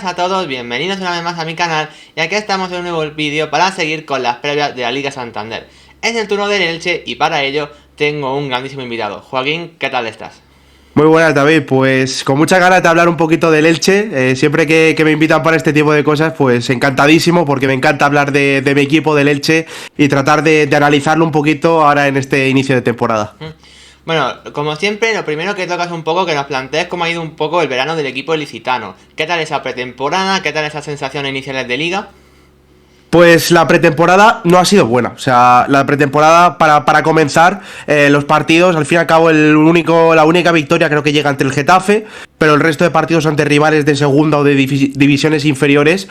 a todos, bienvenidos una vez más a mi canal y aquí estamos en un nuevo vídeo para seguir con las previas de la Liga Santander. Es el turno del Elche y para ello tengo un grandísimo invitado. Joaquín, ¿qué tal estás? Muy buenas, David, pues con muchas ganas de hablar un poquito del Elche. Siempre que me invitan para este tipo de cosas, pues encantadísimo, porque me encanta hablar de mi equipo, del Elche, y tratar de analizarlo un poquito ahora en este inicio de temporada. Bueno, como siempre, lo primero que toca es un poco que nos plantees cómo ha ido un poco el verano del equipo ilicitano. ¿Qué tal esa pretemporada? ¿Qué tal esas sensaciones iniciales de liga? Pues la pretemporada no ha sido buena. O sea, la pretemporada para comenzar, los partidos, al fin y al cabo la única victoria creo que llega ante el Getafe, pero el resto de partidos ante rivales de segunda o de divisiones inferiores,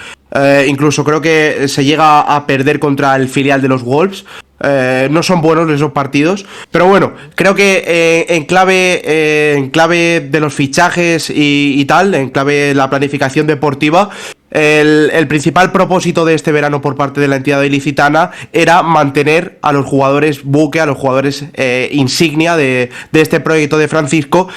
incluso creo que se llega a perder contra el filial de los Wolves. No son buenos esos partidos, pero bueno, creo que en clave de los fichajes y tal, en clave de la planificación deportiva, el principal propósito de este verano por parte de la entidad ilicitana era mantener a los jugadores buque, a los jugadores insignia de este proyecto de Francisco.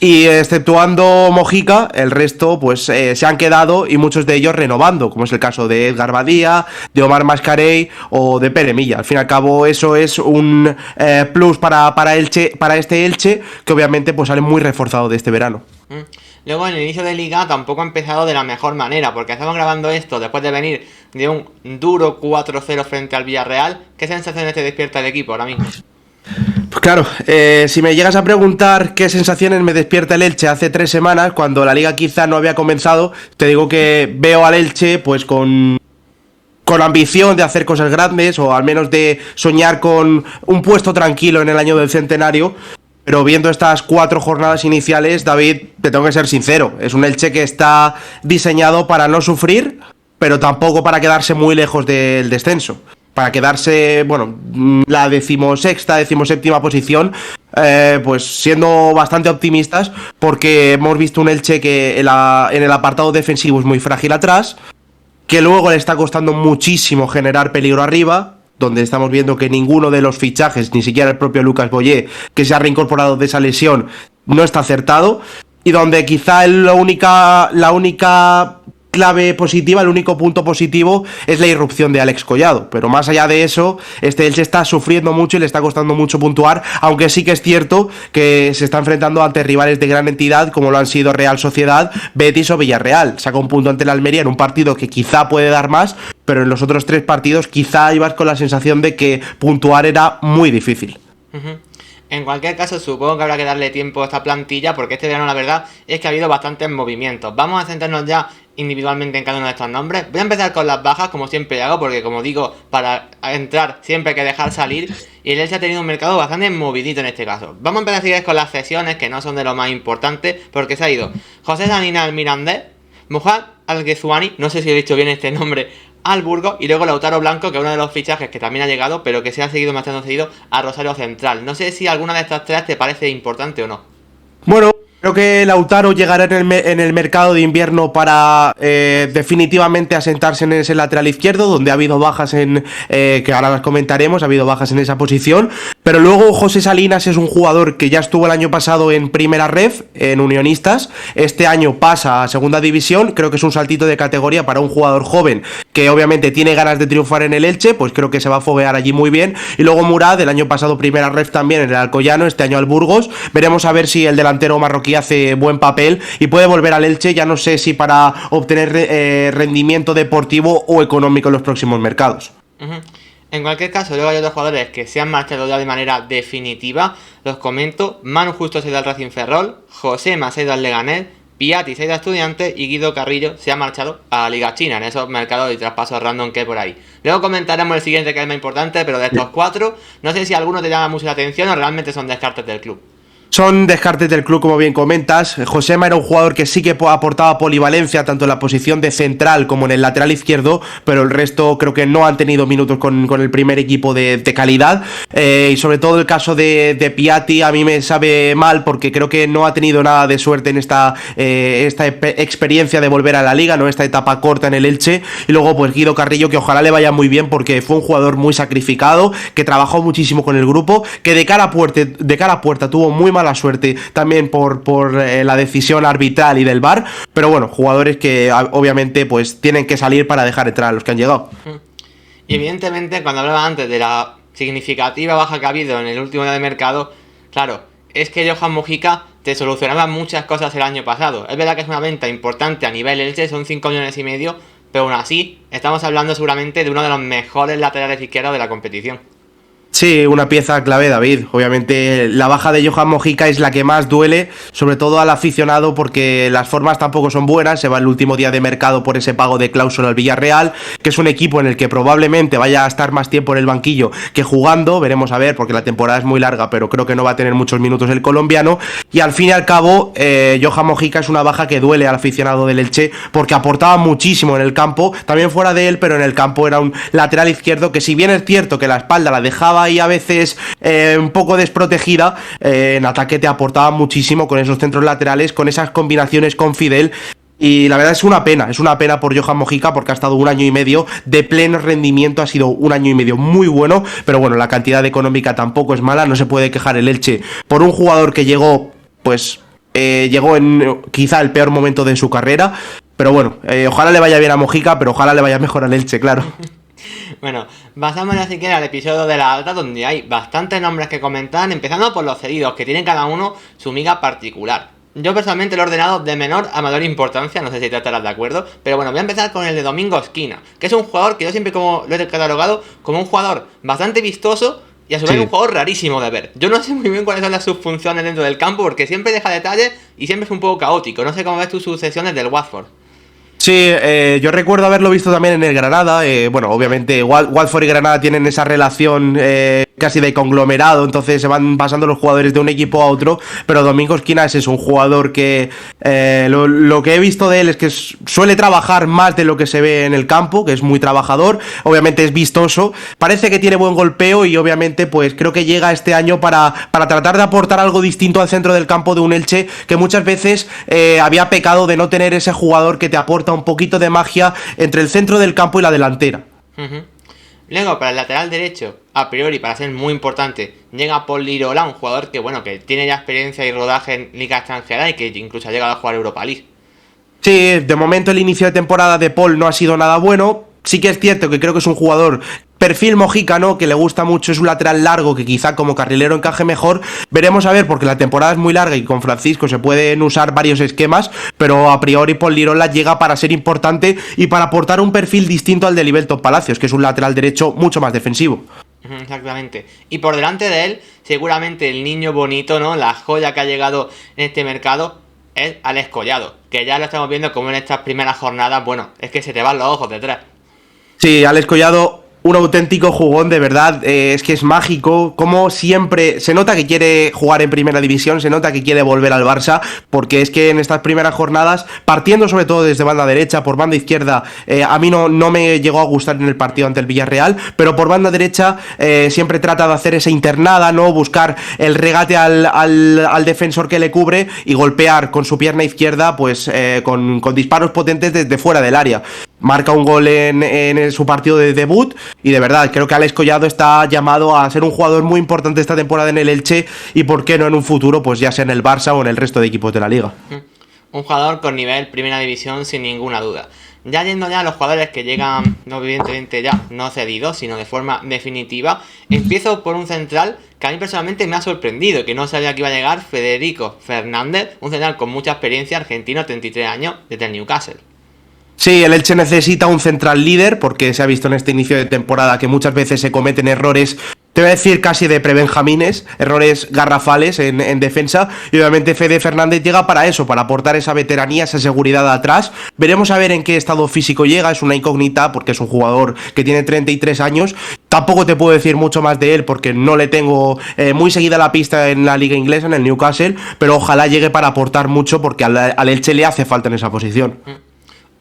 Y exceptuando Mojica, el resto pues se han quedado y muchos de ellos renovando, como es el caso de Edgar Badía, de Omar Mascarell o de Pere Milla. Al fin y al cabo eso es un plus para este Elche, que obviamente pues sale muy reforzado de este verano. Luego en el inicio de liga tampoco ha empezado de la mejor manera, porque estamos grabando esto después de venir de un duro 4-0 frente al Villarreal. ¿Qué sensaciones te despierta el equipo ahora mismo? Pues claro, si me llegas a preguntar qué sensaciones me despierta el Elche hace 3 semanas, cuando la liga quizá no había comenzado, te digo que veo al Elche pues con ambición de hacer cosas grandes, o al menos de soñar con un puesto tranquilo en el año del centenario. Pero viendo estas 4 jornadas iniciales, David, te tengo que ser sincero, es un Elche que está diseñado para no sufrir, pero tampoco para quedarse muy lejos del descenso. Para quedarse, bueno, la 16ª, 17ª posición, pues siendo bastante optimistas, porque hemos visto un Elche que en el apartado defensivo es muy frágil atrás, que luego le está costando muchísimo generar peligro arriba, donde estamos viendo que ninguno de los fichajes, ni siquiera el propio Lucas Boyé, que se ha reincorporado de esa lesión, no está acertado, y donde quizá la única clave positiva, el único punto positivo es la irrupción de Alex Collado, pero más allá de eso, este Elche está sufriendo mucho y le está costando mucho puntuar, aunque sí que es cierto que se está enfrentando ante rivales de gran entidad como lo han sido Real Sociedad, Betis o Villarreal. Saca un punto ante el Almería en un partido que quizá puede dar más, pero en los otros 3 partidos quizá ibas con la sensación de que puntuar era muy difícil. En cualquier caso, supongo que habrá que darle tiempo a esta plantilla, porque este verano la verdad es que ha habido bastantes movimientos. Vamos a centrarnos ya individualmente en cada uno de estos nombres. Voy a empezar con las bajas, como siempre hago, porque como digo, para entrar siempre hay que dejar salir, y el Elche ha tenido un mercado bastante movidito en este caso. Vamos a empezar si queréis con las cesiones, que no son de lo más importante, porque se ha ido José Sanina al Mirandés, Mujad Al-Gezuani, no sé si he dicho bien este nombre, al Burgos, y luego Lautaro Blanco, que es uno de los fichajes que también ha llegado, pero que se ha seguido marchando cedido a Rosario Central. No sé si alguna de estas 3 te parece importante o no. Bueno, creo que Lautaro llegará en el mercado de invierno para definitivamente asentarse en ese lateral izquierdo, donde ha habido bajas que ahora las comentaremos, ha habido bajas en esa posición. Pero luego José Salinas es un jugador que ya estuvo el año pasado en Primera Ref, en Unionistas. Este año pasa a Segunda División. Creo que es un saltito de categoría para un jugador joven que obviamente tiene ganas de triunfar en el Elche, pues creo que se va a foguear allí muy bien. Y luego Murad, el año pasado Primera Ref también en el Alcoyano, este año al Burgos. Veremos a ver si el delantero marroquí hace buen papel y puede volver al Elche, ya no sé si para obtener rendimiento deportivo o económico en los próximos mercados. En cualquier caso, luego hay otros jugadores que se han marchado ya de manera definitiva. Los comento: Manu Justo se ha ido al Racing Ferrol, José se ha ido al Leganés, Piatti se ha ido a Estudiantes y Guido Carrillo se ha marchado a la Liga China, en esos mercados y traspasos random que hay por ahí. Luego comentaremos el siguiente, que es más importante, pero de estos 4, no sé si alguno te llama mucho la atención o realmente son descartes del club. Son descartes del club, como bien comentas. Josema era un jugador que sí que aportaba polivalencia, tanto en la posición de central como en el lateral izquierdo, pero el resto creo que no han tenido minutos con el primer equipo de calidad. Y sobre todo el caso de Piatti a mí me sabe mal, porque creo que no ha tenido nada de suerte en esta experiencia de volver a la liga, ¿no? Esta etapa corta en el Elche. Y luego pues Guido Carrillo, que ojalá le vaya muy bien, porque fue un jugador muy sacrificado, que trabajó muchísimo con el grupo, que de cara a puerta tuvo muy mal mala suerte también por la decisión arbitral y del VAR, pero bueno, jugadores que obviamente pues tienen que salir para dejar entrar a los que han llegado. Y evidentemente, cuando hablaba antes de la significativa baja que ha habido en el último día de mercado, claro, es que Johan Mojica te solucionaba muchas cosas el año pasado. Es verdad que es una venta importante a nivel Elche, son 5 millones y medio, pero aún así estamos hablando seguramente de uno de los mejores laterales izquierdos de la competición. Sí, una pieza clave, David. Obviamente la baja de Johan Mojica es la que más duele, sobre todo al aficionado, porque las formas tampoco son buenas. Se va el último día de mercado por ese pago de cláusula al Villarreal, que es un equipo en el que probablemente vaya a estar más tiempo en el banquillo que jugando. Veremos a ver, porque la temporada es muy larga, pero creo que no va a tener muchos minutos el colombiano. Y al fin y al cabo, Johan Mojica es una baja que duele al aficionado del Elche, porque aportaba muchísimo en el campo, también fuera de él, pero en el campo era un lateral izquierdo que, si bien es cierto que la espalda la dejaba y a veces un poco desprotegida, en ataque te aportaba muchísimo con esos centros laterales, con esas combinaciones con Fidel. Y la verdad es una pena por Johan Mojica, porque ha estado un año y medio de pleno rendimiento, ha sido un año y medio muy bueno, pero bueno, la cantidad económica tampoco es mala, no se puede quejar el Elche por un jugador que llegó, pues llegó en quizá el peor momento de su carrera, pero bueno, ojalá le vaya bien a Mojica, pero ojalá le vaya mejor al Elche, claro. Bueno, pasámonos si quieres al episodio de la alta, donde hay bastantes nombres que comentar, empezando por los cedidos, que tienen cada uno su miga particular. Yo personalmente lo he ordenado de menor a mayor importancia, no sé si te estarás de acuerdo, pero bueno, voy a empezar con el de Domingo Esquina, que es un jugador que yo siempre lo he catalogado como un jugador bastante vistoso y a su vez un jugador rarísimo de ver. Yo no sé muy bien cuáles son las subfunciones dentro del campo, porque siempre deja detalles y siempre es un poco caótico. No sé cómo ves tus sucesiones del Watford. Sí, yo recuerdo haberlo visto también en el Granada. Bueno, obviamente Watford y Granada tienen esa relación casi de conglomerado, entonces se van pasando los jugadores de un equipo a otro, pero Domingo Esquinas es un jugador que lo que he visto de él es que suele trabajar más de lo que se ve en el campo, que es muy trabajador, obviamente es vistoso, parece que tiene buen golpeo y obviamente pues creo que llega este año para tratar de aportar algo distinto al centro del campo de un Elche que muchas veces había pecado de no tener ese jugador que te aporta un poquito de magia entre el centro del campo y la delantera. Luego, para el lateral derecho, a priori, para ser muy importante, llega Paul Lirola, un jugador que, bueno, que tiene ya experiencia y rodaje en liga extranjera y que incluso ha llegado a jugar Europa League. Sí, de momento el inicio de temporada de Paul no ha sido nada bueno. Sí que es cierto que creo que es un jugador perfil mojicano, que le gusta mucho, es un lateral largo que quizá como carrilero encaje mejor. Veremos a ver, porque la temporada es muy larga y con Francisco se pueden usar varios esquemas, pero a priori Paul Lirola llega para ser importante y para aportar un perfil distinto al de Libelton Palacios, que es un lateral derecho mucho más defensivo. Exactamente. Y por delante de él, seguramente el niño bonito, ¿no? La joya que ha llegado en este mercado es Alex Collado, que ya lo estamos viendo como en estas primeras jornadas, bueno, es que se te van los ojos detrás. Sí, Alex Collado, un auténtico jugón, de verdad, es que es mágico, como siempre, se nota que quiere jugar en primera división, se nota que quiere volver al Barça, porque es que en estas primeras jornadas, partiendo sobre todo desde banda derecha, por banda izquierda, a mí no me llegó a gustar en el partido ante el Villarreal, pero por banda derecha siempre trata de hacer esa internada, ¿no? Buscar el regate al defensor que le cubre y golpear con su pierna izquierda, pues con disparos potentes desde fuera del área. Marca un gol en su partido de debut y de verdad creo que Alex Collado está llamado a ser un jugador muy importante esta temporada en el Elche y por qué no en un futuro, pues ya sea en el Barça o en el resto de equipos de la liga. Un jugador con nivel primera división sin ninguna duda. Ya yendo ya a los jugadores que llegan, no evidentemente ya no cedidos, sino de forma definitiva, empiezo por un central que a mí personalmente me ha sorprendido, que no sabía que iba a llegar, Federico Fernández, un central con mucha experiencia, argentino, 33 años, desde el Newcastle. Sí, el Elche necesita un central líder porque se ha visto en este inicio de temporada que muchas veces se cometen errores, te voy a decir casi de prebenjamines, errores garrafales en defensa, y obviamente Fede Fernández llega para eso, para aportar esa veteranía, esa seguridad atrás. Veremos a ver en qué estado físico llega, es una incógnita porque es un jugador que tiene 33 años, tampoco te puedo decir mucho más de él porque no le tengo muy seguida la pista en la liga inglesa, en el Newcastle, pero ojalá llegue para aportar mucho porque al Elche le hace falta en esa posición.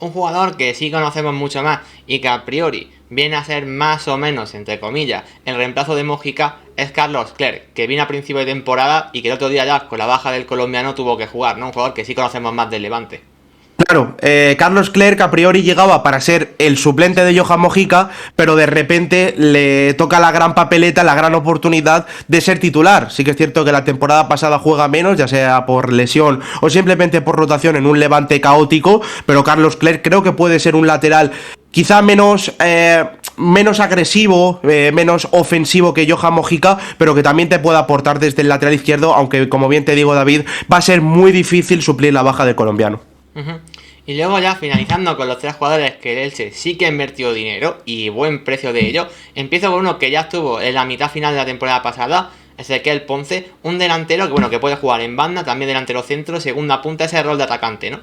Un jugador que sí conocemos mucho más y que a priori viene a ser más o menos, entre comillas, el reemplazo de Mojica es Carlos Clerc, que vino a principio de temporada y que el otro día ya con la baja del colombiano tuvo que jugar, ¿no? Un jugador que sí conocemos más del Levante. Claro, Carlos Clerc a priori llegaba para ser el suplente de Johan Mojica, pero de repente le toca la gran papeleta, la gran oportunidad de ser titular. Sí que es cierto que la temporada pasada juega menos, ya sea por lesión o simplemente por rotación en un Levante caótico, pero Carlos Clerc creo que puede ser un lateral quizá menos agresivo, menos ofensivo que Johan Mojica, pero que también te puede aportar desde el lateral izquierdo, aunque como bien te digo, David, va a ser muy difícil suplir la baja del colombiano. Y luego ya finalizando con los tres jugadores que el Elche sí que ha invertido dinero y buen precio de ello, empiezo con uno que ya estuvo en la mitad final de la temporada pasada, Ezequiel Ponce, un delantero que bueno que puede jugar en banda, también delantero centro, segunda punta, ese rol de atacante, ¿no?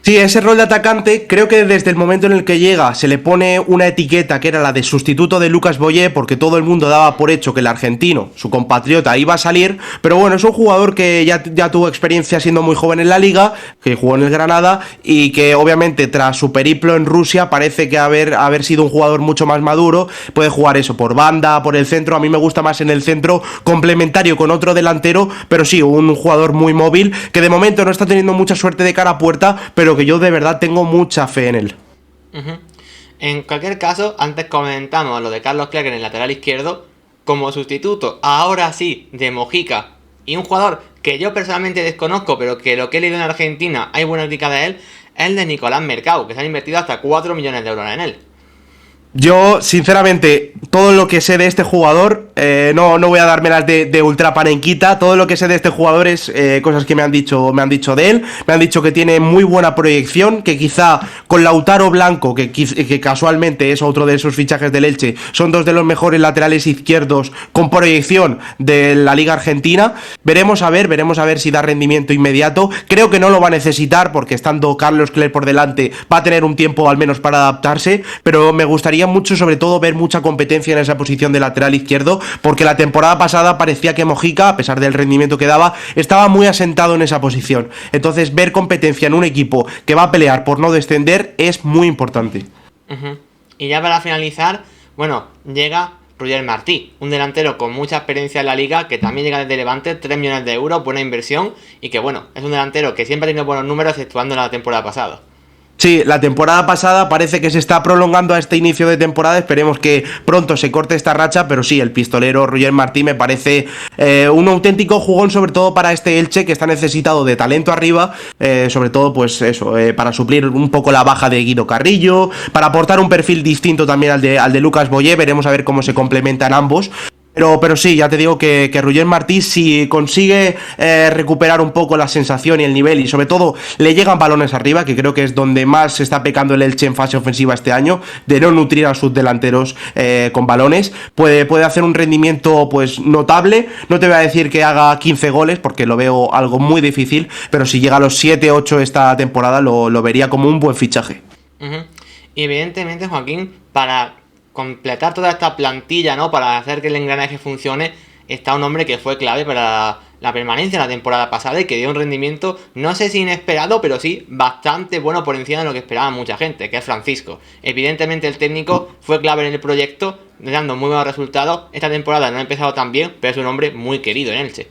Sí, ese rol de atacante, creo que desde el momento en el que llega se le pone una etiqueta que era la de sustituto de Lucas Boyé, porque todo el mundo daba por hecho que el argentino, su compatriota, iba a salir, pero bueno, es un jugador que ya tuvo experiencia siendo muy joven en la liga, que jugó en el Granada y que obviamente tras su periplo en Rusia parece que haber sido un jugador mucho más maduro, puede jugar eso por banda, por el centro, a mí me gusta más en el centro, complementario con otro delantero, pero sí, un jugador muy móvil, que de momento no está teniendo mucha suerte de cara a puerta, pero que yo de verdad tengo mucha fe en él. En cualquier caso, antes comentamos lo de Carlos Clerc en el lateral izquierdo, como sustituto, ahora sí, de Mojica, y un jugador que yo personalmente desconozco, pero que lo que he leído en Argentina hay buena crítica de él, es el de Nicolás Mercado, que se han invertido hasta 4 millones de euros en él. Yo, sinceramente, todo lo que sé de este jugador, no voy a dármelas de ultra panenquita. Todo lo que sé de este jugador es cosas que me han dicho de él. Me han dicho que tiene muy buena proyección, que quizá con Lautaro Blanco, que casualmente es otro de esos fichajes del Elche, son dos de los mejores laterales izquierdos con proyección de la Liga Argentina. Veremos a ver si da rendimiento inmediato. Creo que no lo va a necesitar porque estando Carlos Clerc por delante va a tener un tiempo al menos para adaptarse, pero me gustaría mucho, sobre todo, ver mucha competencia en esa posición de lateral izquierdo, porque la temporada pasada parecía que Mojica, a pesar del rendimiento que daba, estaba muy asentado en esa posición. Entonces, ver competencia en un equipo que va a pelear por no descender es muy importante. Y ya para finalizar, bueno, llega Roger Martí, un delantero con mucha experiencia en la liga, que también llega desde Levante, 3 millones de euros, buena inversión, y que bueno, es un delantero que siempre ha tenido buenos números, exceptuando la temporada pasada. Sí, la temporada pasada parece que se está prolongando a este inicio de temporada. Esperemos que pronto se corte esta racha, pero sí, el pistolero Roger Martí me parece un auténtico jugón, sobre todo para este Elche, que está necesitado de talento arriba, sobre todo pues eso, para suplir un poco la baja de Guido Carrillo, para aportar un perfil distinto también al de Lucas Boyé. Veremos a ver cómo se complementan ambos. Pero sí, ya te digo que Roger Martí, si consigue recuperar un poco la sensación y el nivel, y sobre todo le llegan balones arriba, que creo que es donde más se está pecando el Elche en fase ofensiva este año, de no nutrir a sus delanteros con balones, puede hacer un rendimiento pues notable. No te voy a decir que haga 15 goles, porque lo veo algo muy difícil, pero si llega a los 7-8 esta temporada, lo vería como un buen fichaje. Y evidentemente, Joaquín, para completar toda esta plantilla, ¿no? Para hacer que el engranaje funcione, está un hombre que fue clave para la permanencia en la temporada pasada y que dio un rendimiento, no sé si inesperado, pero sí bastante bueno por encima de lo que esperaba mucha gente, que es Francisco. Evidentemente el técnico fue clave en el proyecto, dando muy buenos resultados. Esta temporada no ha empezado tan bien, pero es un hombre muy querido en Elche.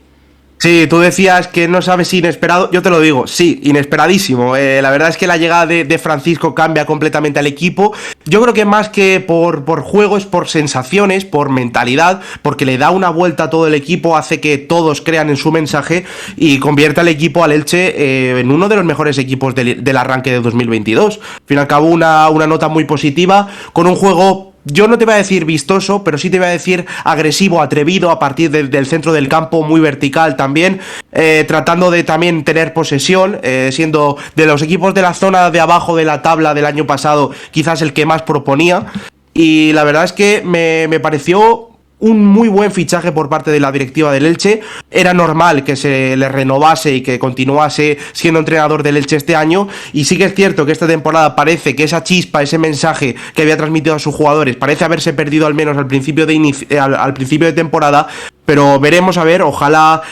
Sí, tú decías que no sabes si inesperado, yo te lo digo, sí, inesperadísimo. La verdad es que la llegada de Francisco cambia completamente al equipo. Yo creo que más que por juego es por sensaciones, por mentalidad, porque le da una vuelta a todo el equipo, hace que todos crean en su mensaje y convierte al equipo, al Elche, en uno de los mejores equipos del arranque de 2022. Al fin y al cabo, una nota muy positiva, con un juego... Yo no te voy a decir vistoso, pero sí te voy a decir agresivo, atrevido, a partir del centro del campo, muy vertical también, tratando de también tener posesión, siendo de los equipos de la zona de abajo de la tabla del año pasado quizás el que más proponía. Y la verdad es que me pareció un muy buen fichaje por parte de la directiva del Elche. Era normal que se le renovase y que continuase siendo entrenador del Elche este año, y sí que es cierto que esta temporada parece que esa chispa, ese mensaje que había transmitido a sus jugadores parece haberse perdido al menos al principio al principio de temporada. Pero veremos a ver, ojalá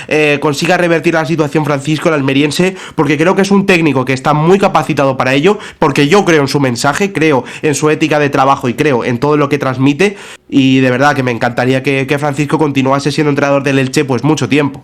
consiga revertir la situación Francisco, el almeriense, porque creo que es un técnico que está muy capacitado para ello, porque yo creo en su mensaje, creo en su ética de trabajo y creo en todo lo que transmite, y de verdad que me encantaría que Francisco continuase siendo entrenador del Elche pues mucho tiempo.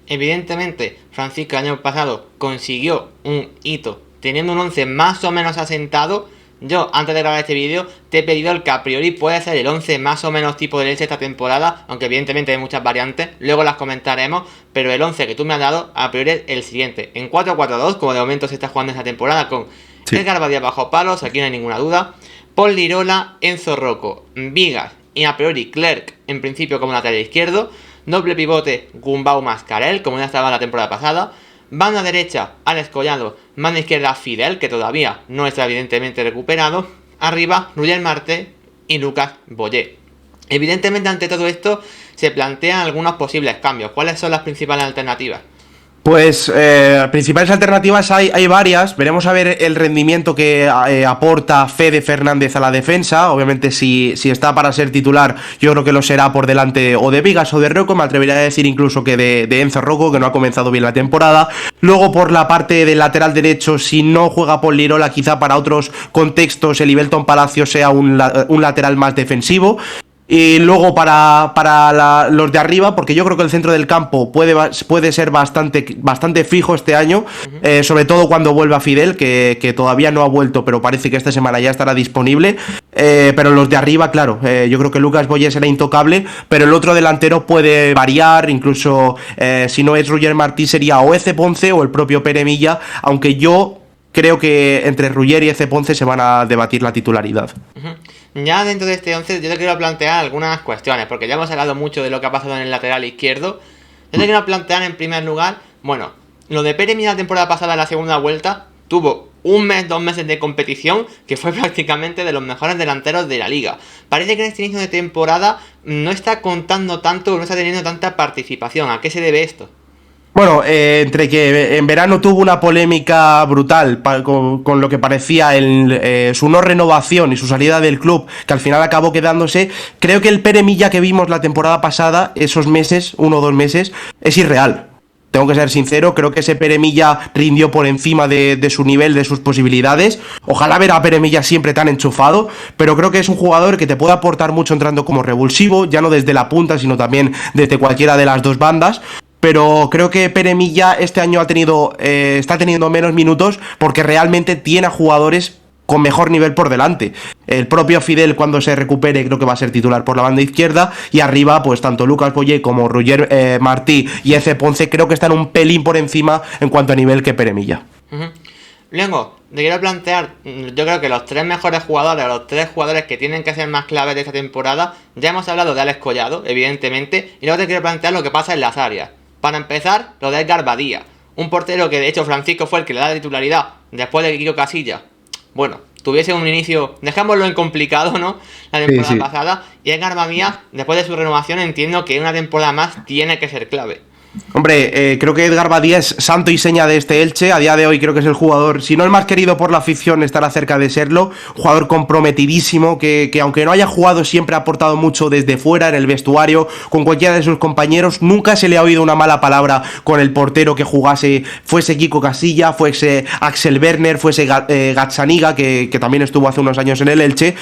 Evidentemente, Francisco el año pasado consiguió un hito teniendo un 11 más o menos asentado, yo, antes de grabar este vídeo, te he pedido el que a priori puede ser el 11 más o menos tipo del Elche esta temporada, aunque evidentemente hay muchas variantes, luego las comentaremos, pero el 11 que tú me has dado, a priori es el siguiente. En 4-4-2, como de momento se está jugando esta temporada, con Edgar Badía bajo palos, aquí no hay ninguna duda, Pol Lirola, Enzo Rocco, Vigas y a priori Clerc, en principio como lateral izquierdo, doble pivote Gumbau Mascarell, como ya estaba la temporada pasada, banda derecha Alex Collado, banda izquierda Fidel, que todavía no está evidentemente recuperado, arriba Roger Marté y Lucas Boyé. Evidentemente ante todo esto se plantean algunos posibles cambios. ¿Cuáles son las principales alternativas? Pues principales alternativas hay varias. Veremos a ver el rendimiento que aporta Fede Fernández a la defensa. Obviamente si está para ser titular, yo creo que lo será por delante o de Vigas o de Rocco. Me atrevería a decir incluso que de Enzo Rocco, que no ha comenzado bien la temporada. Luego por la parte del lateral derecho, si no juega por Lirola, quizá para otros contextos el Ibelton Palacio sea un lateral más defensivo. Y luego para los de arriba, porque yo creo que el centro del campo puede ser bastante fijo este año, sobre todo cuando vuelva Fidel, que todavía no ha vuelto, pero parece que esta semana ya estará disponible. Pero los de arriba, claro, yo creo que Lucas Boyé será intocable, pero el otro delantero puede variar, incluso si no es Roger Martí sería o Eze Ponce o el propio Pere Milla, aunque yo creo que entre Ruller y Eze Ponce se van a debatir la titularidad. Ya dentro de este 11 yo te quiero plantear algunas cuestiones, porque ya hemos hablado mucho de lo que ha pasado en el lateral izquierdo. Yo te quiero plantear en primer lugar, bueno, lo de Pere Milla la temporada pasada en la segunda vuelta, tuvo 1 mes, 2 meses de competición, que fue prácticamente de los mejores delanteros de la liga. Parece que en este inicio de temporada no está contando tanto, no está teniendo tanta participación. ¿A qué se debe esto? Bueno, entre que en verano tuvo una polémica brutal con lo que parecía su no renovación y su salida del club, que al final acabó quedándose, creo que el Pere Milla que vimos la temporada pasada, esos meses, 1 o 2 meses, es irreal. Tengo que ser sincero, creo que ese Pere Milla rindió por encima de su nivel, de sus posibilidades. Ojalá ver a Pere Milla siempre tan enchufado, pero creo que es un jugador que te puede aportar mucho entrando como revulsivo, ya no desde la punta, sino también desde cualquiera de las dos bandas. Pero creo que Pere Milla este año está teniendo menos minutos porque realmente tiene a jugadores con mejor nivel por delante. El propio Fidel, cuando se recupere, creo que va a ser titular por la banda izquierda, y arriba pues tanto Lucas Boyé como Roger Martí y Eze Ponce creo que están un pelín por encima en cuanto a nivel que Pere Milla. Luego, te quiero plantear, yo creo que los 3 mejores jugadores, los 3 jugadores que tienen que ser más claves de esta temporada. Ya hemos hablado de Alex Collado, evidentemente, y luego te quiero plantear lo que pasa en las áreas. Para empezar, lo de Edgar Badía, un portero que de hecho Francisco fue el que le da la titularidad después de que Kiko Casillas, bueno, tuviese un inicio, dejémoslo en complicado, ¿no? La temporada pasada, y Edgar Badía, después de su renovación, entiendo que una temporada más tiene que ser clave. Hombre, creo que Edgar Badía es santo y seña de este Elche. A día de hoy creo que es el jugador, si no el más querido por la afición, estará cerca de serlo. Jugador comprometidísimo, que aunque no haya jugado, siempre ha aportado mucho desde fuera, en el vestuario, con cualquiera de sus compañeros. Nunca se le ha oído una mala palabra con el portero que jugase, fuese Kiko Casilla, fuese Axel Werner, fuese Gazzaniga, que también estuvo hace unos años en el Elche.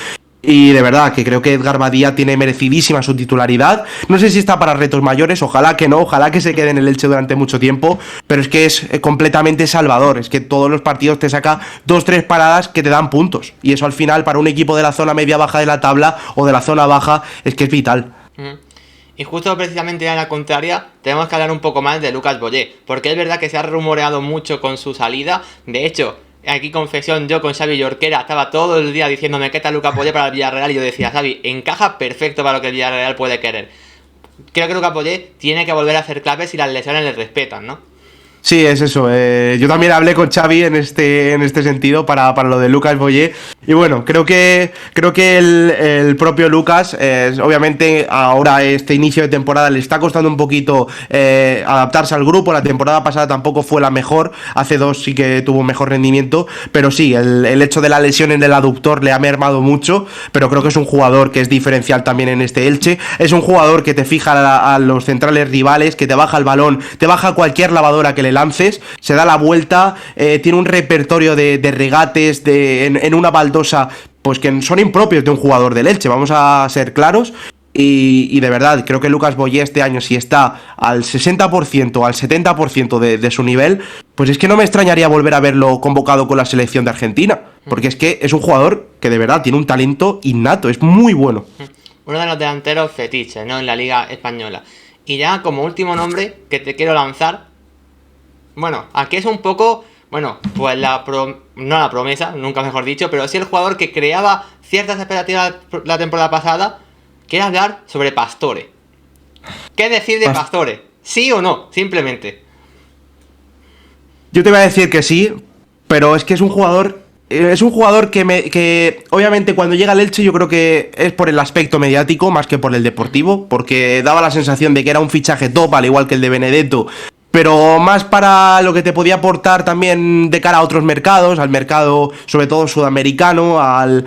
Y de verdad que creo que Edgar Badía tiene merecidísima su titularidad. No sé si está para retos mayores, ojalá que no, ojalá que se quede en el Elche durante mucho tiempo, pero es que es completamente salvador. Es que todos los partidos te saca 2-3 paradas que te dan puntos, y eso al final para un equipo de la zona media-baja de la tabla o de la zona baja es que es vital. Y justo precisamente a la contraria, tenemos que hablar un poco más de Lucas Boyé, porque es verdad que se ha rumoreado mucho con su salida. De hecho, aquí confesión, yo con Xavi Jorquera estaba todo el día diciéndome qué tal Lucas Boyé para el Villarreal, y yo decía, Xavi, encaja perfecto para lo que el Villarreal puede querer. Creo que Lucas Boyé tiene que volver a hacer clave si las lesiones le respetan, ¿no? Sí, es eso. Yo también hablé con Xavi en este sentido para lo de Lucas Boyé. Y bueno, creo que el propio Lucas, obviamente ahora este inicio de temporada le está costando un poquito adaptarse al grupo. La temporada pasada tampoco fue la mejor. Hace 2 sí que tuvo un mejor rendimiento. Pero sí, el hecho de la lesión en el aductor le ha mermado mucho. Pero creo que es un jugador que es diferencial también en este Elche. Es un jugador que te fija a los centrales rivales, que te baja el balón, te baja cualquier lavadora que le lances, se da la vuelta, tiene un repertorio de regates en una baldosa pues que son impropios de un jugador del Elche, vamos a ser claros. Y de verdad, creo que Lucas Boyé este año, si está al 60% o al 70% de su nivel, pues es que no me extrañaría volver a verlo convocado con la selección de Argentina, porque es que es un jugador que de verdad tiene un talento innato, es muy bueno. Uno de los delanteros fetiches, ¿no? En la Liga Española. Y ya como último nombre que te quiero lanzar, bueno, aquí es un poco, bueno, pues no la promesa, nunca mejor dicho, pero sí el jugador que creaba ciertas expectativas la temporada pasada. Quiero hablar sobre Pastore. ¿Qué decir de Pastore? ¿Sí o no? Simplemente. Yo te voy a decir que sí, pero es que es un jugador. Es un jugador que obviamente cuando llega al Elche yo creo que es por el aspecto mediático más que por el deportivo, porque daba la sensación de que era un fichaje top, al igual que el de Benedetto, pero más para lo que te podía aportar también de cara a otros mercados, al mercado sobre todo sudamericano, al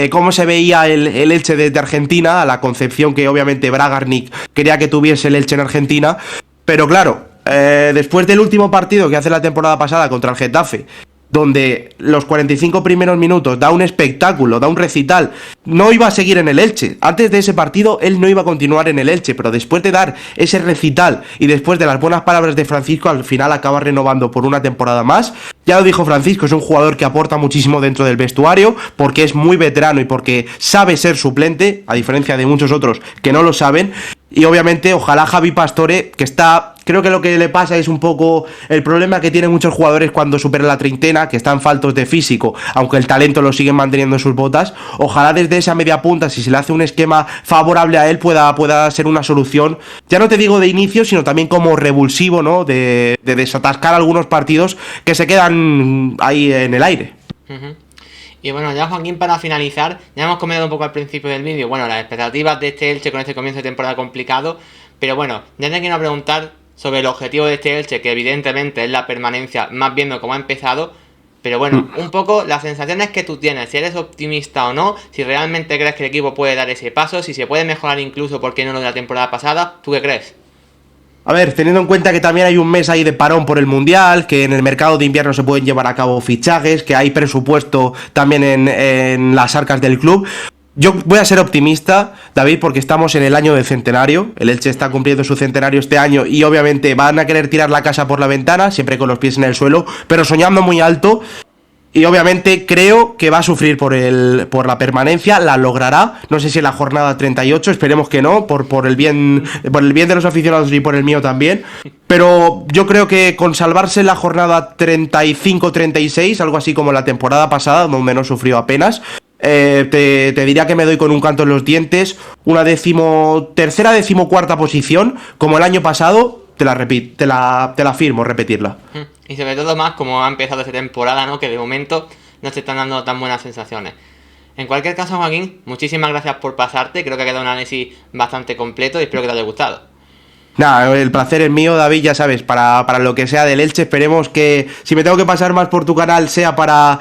cómo se veía el Elche desde Argentina, a la concepción que obviamente Bragarnik quería que tuviese el Elche en Argentina, pero claro, después del último partido que hace la temporada pasada contra el Getafe, donde los 45 primeros minutos da un espectáculo, da un recital, no iba a seguir en el Elche. Antes de ese partido él no iba a continuar en el Elche, pero después de dar ese recital y después de las buenas palabras de Francisco, al final acaba renovando por una temporada más. Ya lo dijo Francisco, es un jugador que aporta muchísimo dentro del vestuario, porque es muy veterano y porque sabe ser suplente, a diferencia de muchos otros que no lo saben. Y obviamente ojalá Javi Pastore, que está, creo que lo que le pasa es un poco el problema que tienen muchos jugadores cuando superan la treintena, que están faltos de físico, aunque el talento lo siguen manteniendo en sus botas. Ojalá desde esa media punta, si se le hace un esquema favorable a él, pueda ser una solución, ya no te digo de inicio, sino también como revulsivo, ¿no? De desatascar algunos partidos que se quedan ahí en el aire. Y bueno, ya Joaquín, para finalizar, ya hemos comentado un poco al principio del vídeo, bueno, las expectativas de este Elche con este comienzo de temporada complicado, pero bueno, ya te quiero preguntar sobre el objetivo de este Elche, que evidentemente es la permanencia, más viendo cómo ha empezado, pero bueno, un poco las sensaciones que tú tienes, si eres optimista o no, si realmente crees que el equipo puede dar ese paso, si se puede mejorar incluso, ¿por qué no lo de la temporada pasada? ¿Tú qué crees? A ver, teniendo en cuenta que también hay un mes ahí de parón por el Mundial, que en el mercado de invierno se pueden llevar a cabo fichajes, que hay presupuesto también en las arcas del club. Yo voy a ser optimista, David, porque estamos en el año del centenario. El Elche está cumpliendo su centenario este año y obviamente van a querer tirar la casa por la ventana, siempre con los pies en el suelo, pero soñando muy alto. Y obviamente creo que va a sufrir por la permanencia, la logrará, no sé si en la jornada 38, esperemos que no, por el bien de los aficionados y por el mío también, pero yo creo que con salvarse la jornada 35-36, algo así como la temporada pasada, donde no sufrió apenas, te diría que me doy con un canto en los dientes, una tercera, decimocuarta posición, como el año pasado. Te la firmo, repetirla. Y sobre todo más como ha empezado esta temporada, ¿no? Que de momento no se están dando tan buenas sensaciones. En cualquier caso, Joaquín, muchísimas gracias por pasarte. Creo que ha quedado un análisis bastante completo y espero que te haya gustado. Nada, el placer es mío, David, ya sabes, para lo que sea del Elche. Esperemos que si me tengo que pasar más por tu canal sea para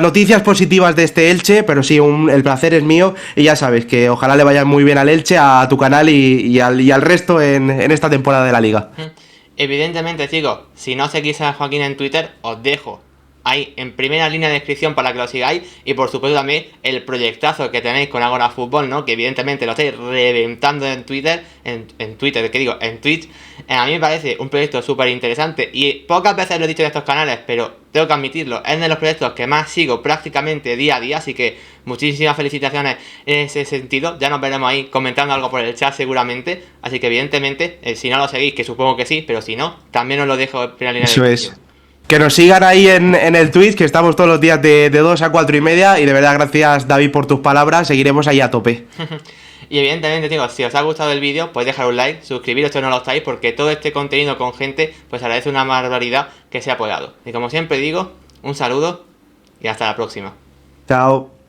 noticias positivas de este Elche, pero sí, el placer es mío y ya sabes que ojalá le vaya muy bien al Elche, a tu canal y al resto en esta temporada de la Liga. Evidentemente, chicos, si no seguís a Joaquín en Twitter, os dejo ahí en primera línea de descripción para que lo sigáis y por supuesto también el proyectazo que tenéis con Agora Fútbol, ¿no? Que evidentemente lo estáis reventando en Twitter, en Twitch. A mí me parece un proyecto súper interesante y pocas veces lo he dicho en estos canales, pero tengo que admitirlo, es de los proyectos que más sigo prácticamente día a día, así que muchísimas felicitaciones en ese sentido. Ya nos veremos ahí comentando algo por el chat seguramente, así que evidentemente, si no lo seguís, que supongo que sí, pero si no, también os lo dejo en primera línea de descripción. Eso es. Que nos sigan ahí en el Twitch, que estamos todos los días de 2 a 4 y media. Y de verdad, gracias, David, por tus palabras. Seguiremos ahí a tope. Y evidentemente, chicos, si os ha gustado el vídeo, podéis dejar un like, suscribiros si no lo estáis, porque todo este contenido con gente, pues agradece una barbaridad que sea apoyado. Y como siempre digo, un saludo y hasta la próxima. Chao.